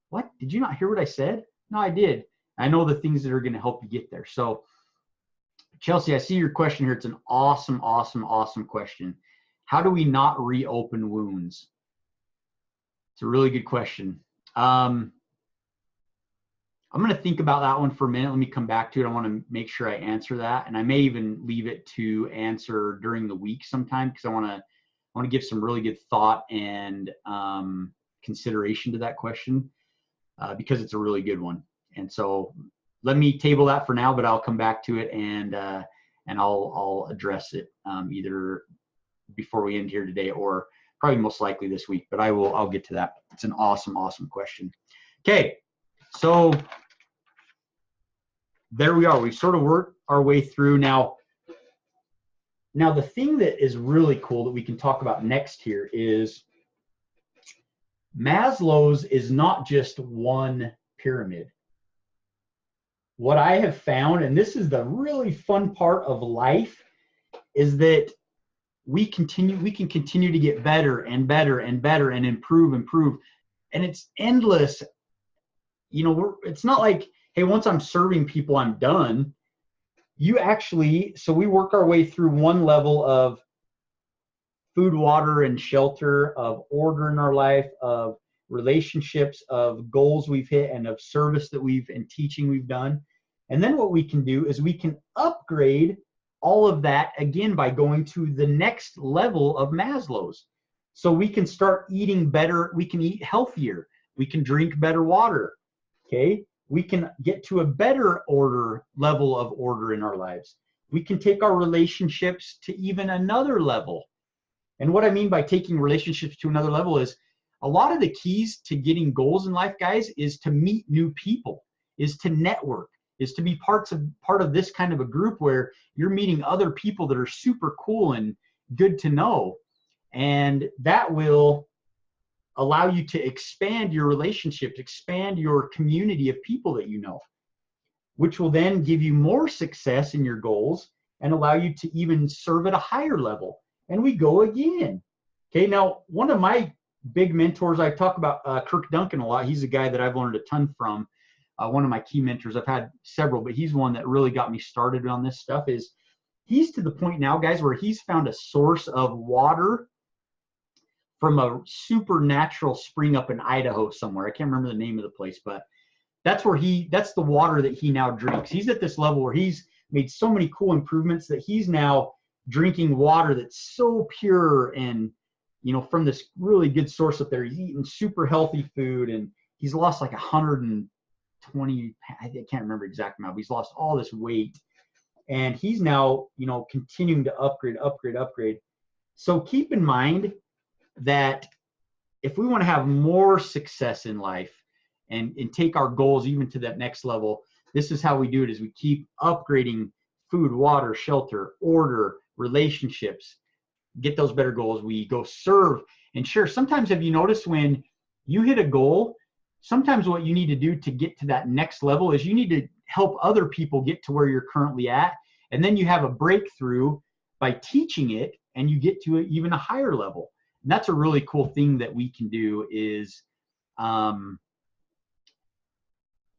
what? Did you not hear what I said? No, I did. I know the things that are going to help you get there. So Chelsea, I see your question here. It's an awesome, awesome, awesome question. How do we not reopen wounds? It's a really good question. I'm going to think about that one for a minute. Let me come back to it. I want to make sure I answer that. And I may even leave it to answer during the week sometime, because I want to give some really good thought and consideration to that question, because it's a really good one. And so let me table that for now, but I'll come back to it and I'll address it either before we end here today or probably most likely this week, but I'll get to that. It's an awesome, awesome question. Okay. So there we are. We've sort of worked our way through. Now the thing that is really cool that we can talk about next here is Maslow's is not just one pyramid. What I have found, and this is the really fun part of life, is that we can continue to get better and better and better and improve. And it's endless. It's not like, hey, once I'm serving people, I'm done. So we work our way through one level of food, water, and shelter, of order in our life, of relationships, of goals we've hit, and of service and teaching we've done. And then what we can do is we can upgrade all of that again by going to the next level of Maslow's. So we can start eating better. We can eat healthier. We can drink better water. Okay. We can get to a better level of order in our lives. We can take our relationships to even another level. And what I mean by taking relationships to another level is a lot of the keys to getting goals in life, guys, is to meet new people, is to network, is to be part of this kind of a group where you're meeting other people that are super cool and good to know. And that will allow you to expand your relationships, expand your community of people that you know, which will then give you more success in your goals and allow you to even serve at a higher level. And we go again. Okay, now one of my big mentors, I talk about Kirk Duncan a lot. He's a guy that I've learned a ton from. One of my key mentors. I've had several, but he's one that really got me started on this stuff. Is he's to the point now, guys, where he's found a source of water from a supernatural spring up in Idaho somewhere. I can't remember the name of the place, but that's the water that he now drinks. He's at this level where he's made so many cool improvements that he's now drinking water that's so pure and, from this really good source up there. He's eating super healthy food, and he's lost like 120, I can't remember exact amount, but he's lost all this weight, and he's now, continuing to upgrade. So keep in mind that if we want to have more success in life and take our goals even to that next level, this is how we do it, is we keep upgrading food, water, shelter, order, relationships, get those better goals. We go serve and share. Sometimes, have you noticed when you hit a goal, sometimes what you need to do to get to that next level is you need to help other people get to where you're currently at. And then you have a breakthrough by teaching it, and you get to even a higher level. And that's a really cool thing that we can do, is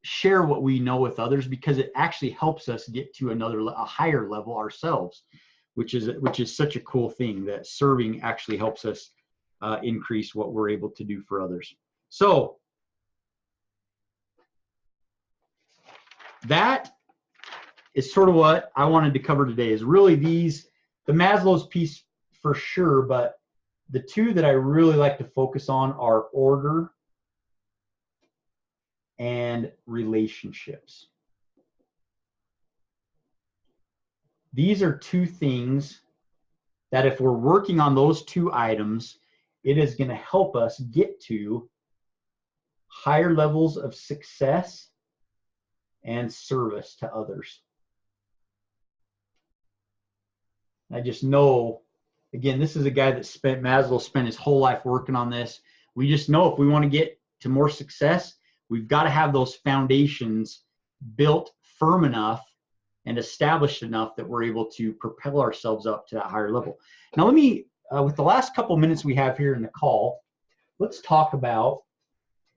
share what we know with others, because it actually helps us get to a higher level ourselves, which is such a cool thing, that serving actually helps us increase what we're able to do for others. So that is sort of what I wanted to cover today, is really the Maslow's piece for sure, but the two that I really like to focus on are order and relationships. These are two things that if we're working on those two items, it is going to help us get to higher levels of success and service to others. I just know, again, this is a guy that Maslow spent his whole life working on this. We just know if we want to get to more success, we've got to have those foundations built firm enough and established enough that we're able to propel ourselves up to that higher level. Now, let me, with the last couple minutes we have here in the call, let's talk about,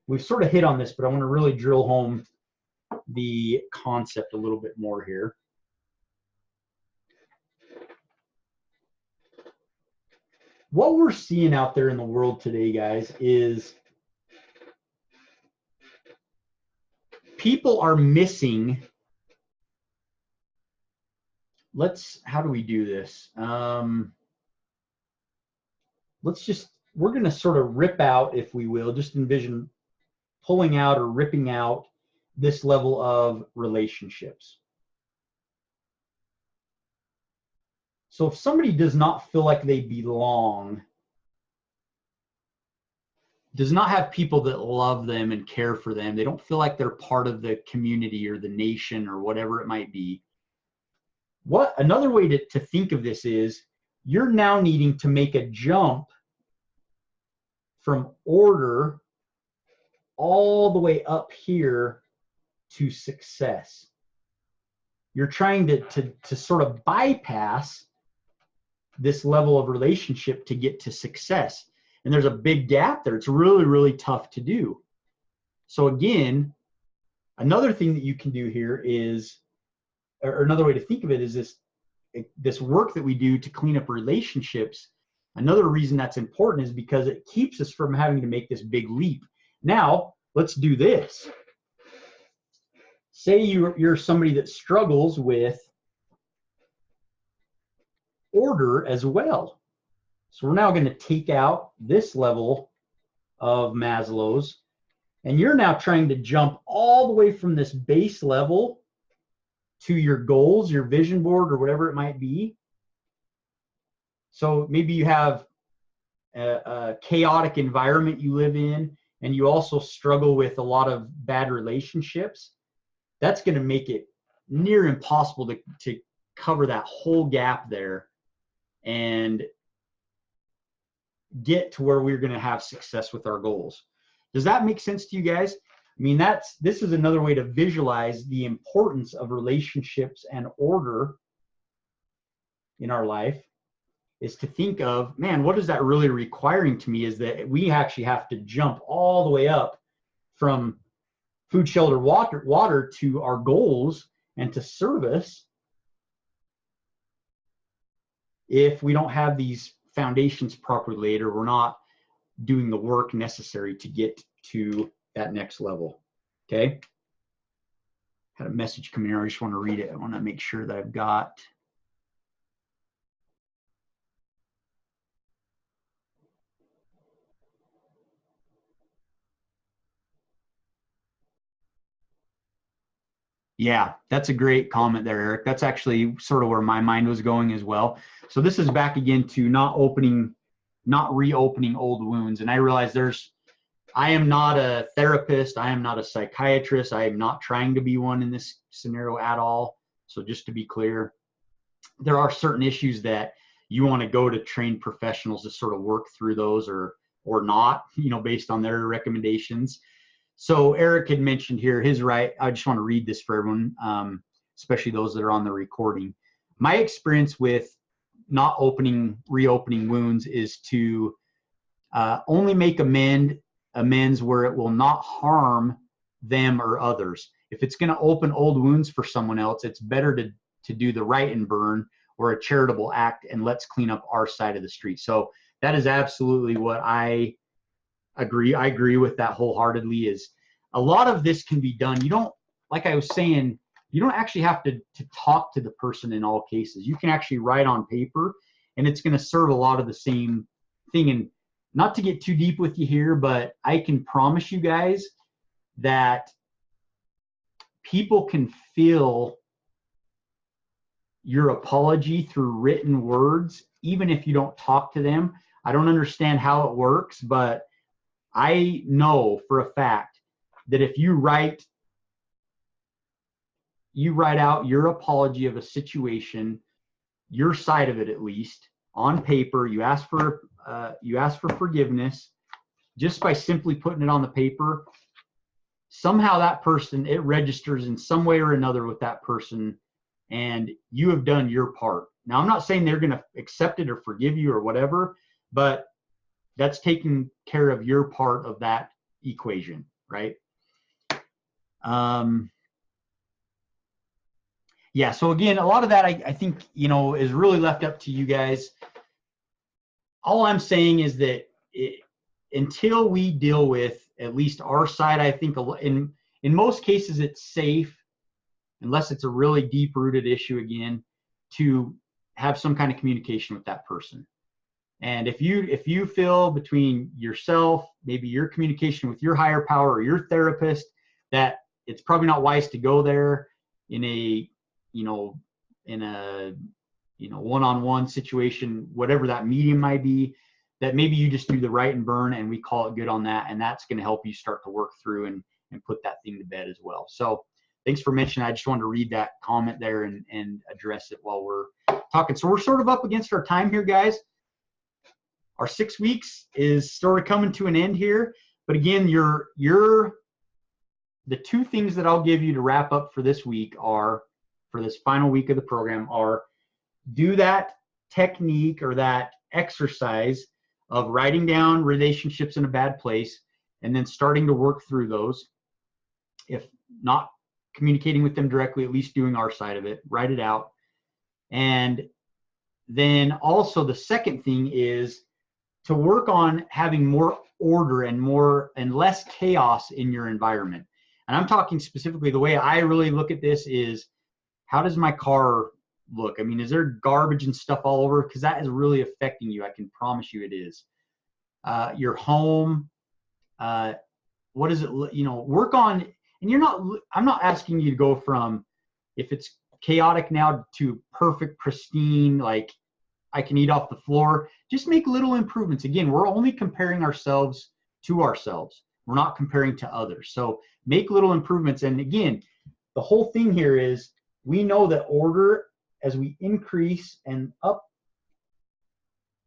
we've sort of hit on this, but I want to really drill home the concept a little bit more here. What we're seeing out there in the world today, guys, is people are missing. How do we do this? We're going to sort of rip out, if we will, just envision pulling out or ripping out this level of relationships. So if somebody does not feel like they belong, does not have people that love them and care for them, they don't feel like they're part of the community or the nation or whatever it might be. Another way to think of this is, you're now needing to make a jump from order all the way up here to success. You're trying to sort of bypass this level of relationship to get to success. And there's a big gap there. It's really, really tough to do. So again, another thing that you can do here is, or another way to think of it is this work that we do to clean up relationships. Another reason that's important is because it keeps us from having to make this big leap. Now, let's do this. Say you're somebody that struggles with order as well. So we're now going to take out this level of Maslow's, and you're now trying to jump all the way from this base level to your goals, your vision board, or whatever it might be. So maybe you have a chaotic environment you live in, and you also struggle with a lot of bad relationships, that's going to make it near impossible to cover that whole gap there and get to where we're going to have success with our goals. Does that make sense to you guys? I mean, this is another way to visualize the importance of relationships and order in our life, is to think of, man, what is that really requiring to me, is that we actually have to jump all the way up from food, shelter, water to our goals and to service if we don't have these foundations properly laid, or we're not doing the work necessary to get to that next level. Okay. Had a message come in here. I just want to read it. I want to make sure that I've got. Yeah, that's a great comment there, Eric. That's actually sort of where my mind was going as well. So this is back again to not reopening old wounds. And I realize I am not a therapist. I am not a psychiatrist. I am not trying to be one in this scenario at all. So just to be clear, there are certain issues that you want to go to trained professionals to sort of work through those, or not, based on their recommendations. So Eric had mentioned here, his right. I just want to read this for everyone, especially those that are on the recording. My experience with not reopening wounds is to only make amends where it will not harm them or others. If it's going to open old wounds for someone else, it's better to do the right and burn, or a charitable act, and let's clean up our side of the street. So that is absolutely what I agree with that wholeheartedly. Is a lot of this can be done. You don't, like I was saying, you don't actually have to talk to the person in all cases. You can actually write on paper, and it's going to serve a lot of the same thing. And not to get too deep with you here, but I can promise you guys that people can feel your apology through written words, even if you don't talk to them. I don't understand how it works, but I know for a fact that if you write out your apology of a situation, your side of it at least, on paper, you ask for forgiveness, just by simply putting it on the paper, somehow that person, it registers in some way or another with that person, and you have done your part. Now, I'm not saying they're going to accept it or forgive you or whatever, but that's taking care of your part of that equation, right? Yeah, so again, a lot of that I think, is really left up to you guys. All I'm saying is that until we deal with at least our side, I think in most cases it's safe, unless it's a really deep-rooted issue again, to have some kind of communication with that person. And if you feel between yourself, maybe your communication with your higher power or your therapist, that it's probably not wise to go there in a one-on-one situation, whatever that medium might be, that maybe you just do the right and burn, and we call it good on that, and that's going to help you start to work through and put that thing to bed as well. So thanks for mentioning. I just wanted to read that comment there and address it while we're talking. So we're sort of up against our time here, guys. Our 6 weeks is sort of coming to an end here, but again, the two things that I'll give you to wrap up for this week for this final week of the program are, do that technique or that exercise of writing down relationships in a bad place and then starting to work through those. If not communicating with them directly, at least doing our side of it, write it out. And then also the second thing is to work on having more order and less chaos in your environment. And I'm talking specifically, the way I really look at this is, how does my car look? I mean, is there garbage and stuff all over? Because that is really affecting you. I can promise you it is. Your home, what is it, work on, and I'm not asking you to go from, if it's chaotic now, to perfect, pristine. Like, I can eat off the floor. Just make little improvements. Again, we're only comparing ourselves to ourselves. We're not comparing to others. So make little improvements. And again, the whole thing here is we know that order, as we increase and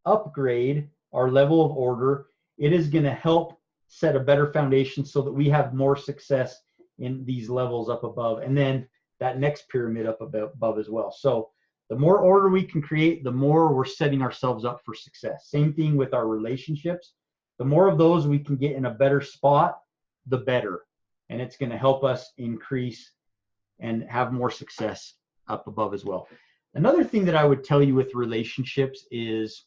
upgrade our level of order, it is going to help set a better foundation so that we have more success in these levels up above, and then that next pyramid up above as well. So the more order we can create, the more we're setting ourselves up for success. Same thing with our relationships. The more of those we can get in a better spot, the better. And it's going to help us increase and have more success up above as well. Another thing that I would tell you with relationships is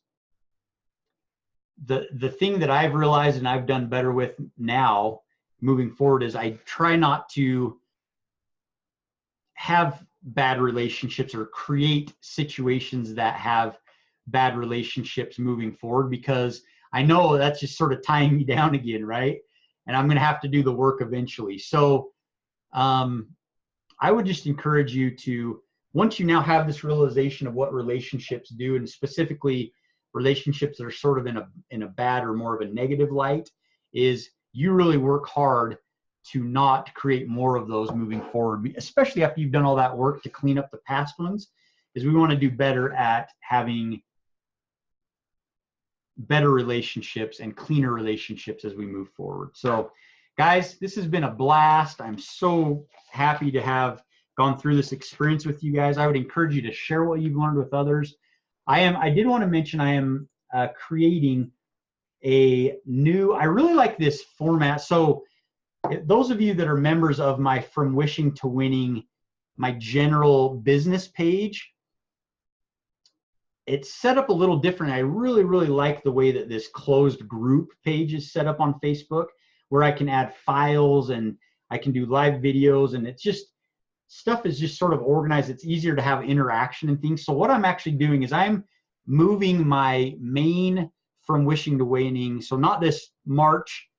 the thing that I've realized and I've done better with now moving forward is I try not to have bad relationships or create situations that have bad relationships moving forward, because I know that's just sort of tying me down again, right? And I'm going to have to do the work eventually. So I would just encourage you to, once you now have this realization of what relationships do, and specifically relationships that are sort of in a bad or more of a negative light, is you really work hard to not create more of those moving forward, especially after you've done all that work to clean up the past ones. Is we want to do better at having better relationships and cleaner relationships as we move forward. So guys, this has been a blast. I'm so happy to have gone through this experience with you guys. I would encourage you to share what you've learned with others. I did want to mention I am creating a new, I really like this format. So those of you that are members of my From Wishing to Winning, my general business page, it's set up a little different. I really, really like the way that this closed group page is set up on Facebook, where I can add files and I can do live videos, and it's just, stuff is just sort of organized. It's easier to have interaction and things. So what I'm actually doing is I'm moving my main From Wishing to Winning, so not this March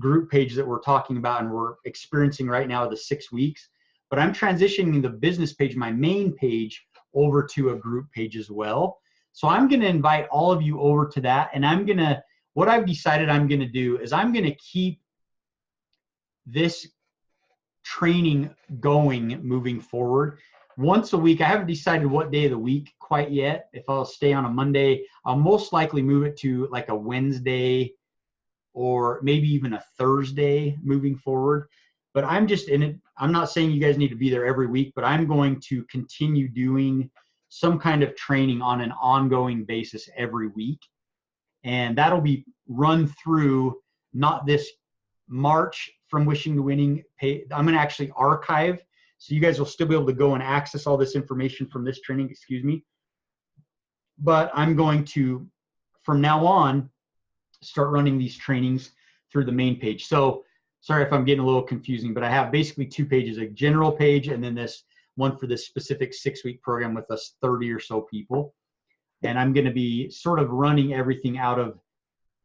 group page that we're talking about and we're experiencing right now, the 6 weeks, but I'm transitioning the business page, my main page, over to a group page as well. So I'm going to invite all of you over to that, and what I've decided I'm going to do is I'm going to keep this training going moving forward once a week. I haven't decided what day of the week quite yet. If I'll stay on a Monday, I'll most likely move it to like a Wednesday or maybe even a Thursday moving forward. But I'm just in it. I'm not saying you guys need to be there every week, but I'm going to continue doing some kind of training on an ongoing basis every week. And that'll be run through not this March From Wishing to Winning page. I'm going to actually archive, so you guys will still be able to go and access all this information from this training, excuse me. But I'm going to, from now on, start running these trainings through the main page. So sorry if I'm getting a little confusing, but I have basically two pages, a general page and then this one for this specific 6-week program with us 30 or so people. And I'm going to be sort of running everything out of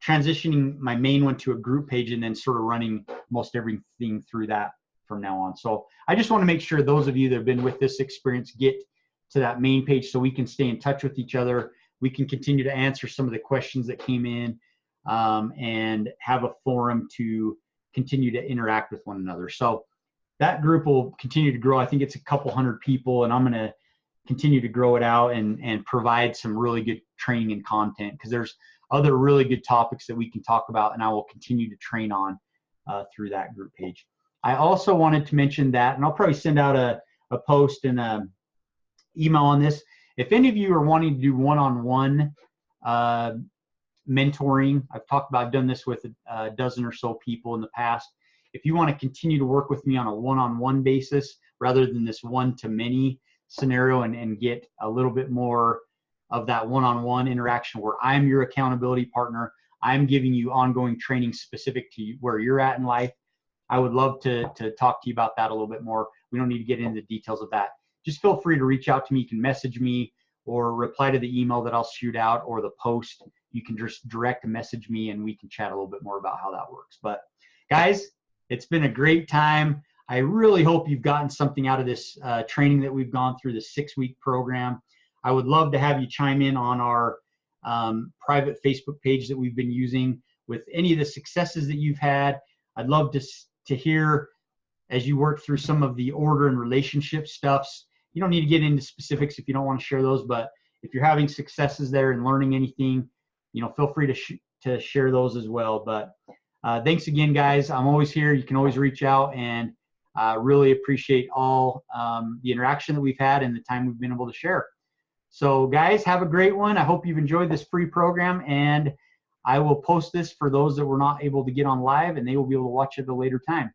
transitioning my main one to a group page and then sort of running most everything through that from now on. So I just want to make sure those of you that have been with this experience get to that main page so we can stay in touch with each other. We can continue to answer some of the questions that came in and have a forum to continue to interact with one another. So that group will continue to grow. I think it's a couple hundred people, and I'm going to continue to grow it out and provide some really good training and content, because there's other really good topics that we can talk about, and I will continue to train on through that group page. I also wanted to mention that, and I'll probably send out a post and an email on this. If any of you are wanting to do one-on-one mentoring, I've done this with a dozen or so people in the past. If you want to continue to work with me on a one-on-one basis rather than this one-to-many scenario and get a little bit more of that one-on-one interaction where I'm your accountability partner, I'm giving you ongoing training specific to where you're at in life, I would love to talk to you about that a little bit more. We don't need to get into the details of that. Just feel free to reach out to me. You can message me or reply to the email that I'll shoot out, or the post. You can just direct message me and we can chat a little bit more about how that works. But guys, it's been a great time. I really hope you've gotten something out of this training that we've gone through, the 6-week program. I would love to have you chime in on our private Facebook page that we've been using with any of the successes that you've had. I'd love to hear as you work through some of the order and relationship stuffs. You don't need to get into specifics if you don't want to share those, but if you're having successes there and learning anything, feel free to share those as well. But thanks again, guys. I'm always here. You can always reach out, and really appreciate all the interaction that we've had and the time we've been able to share. So guys, have a great one. I hope you've enjoyed this free program, and I will post this for those that were not able to get on live, and they will be able to watch it at a later time.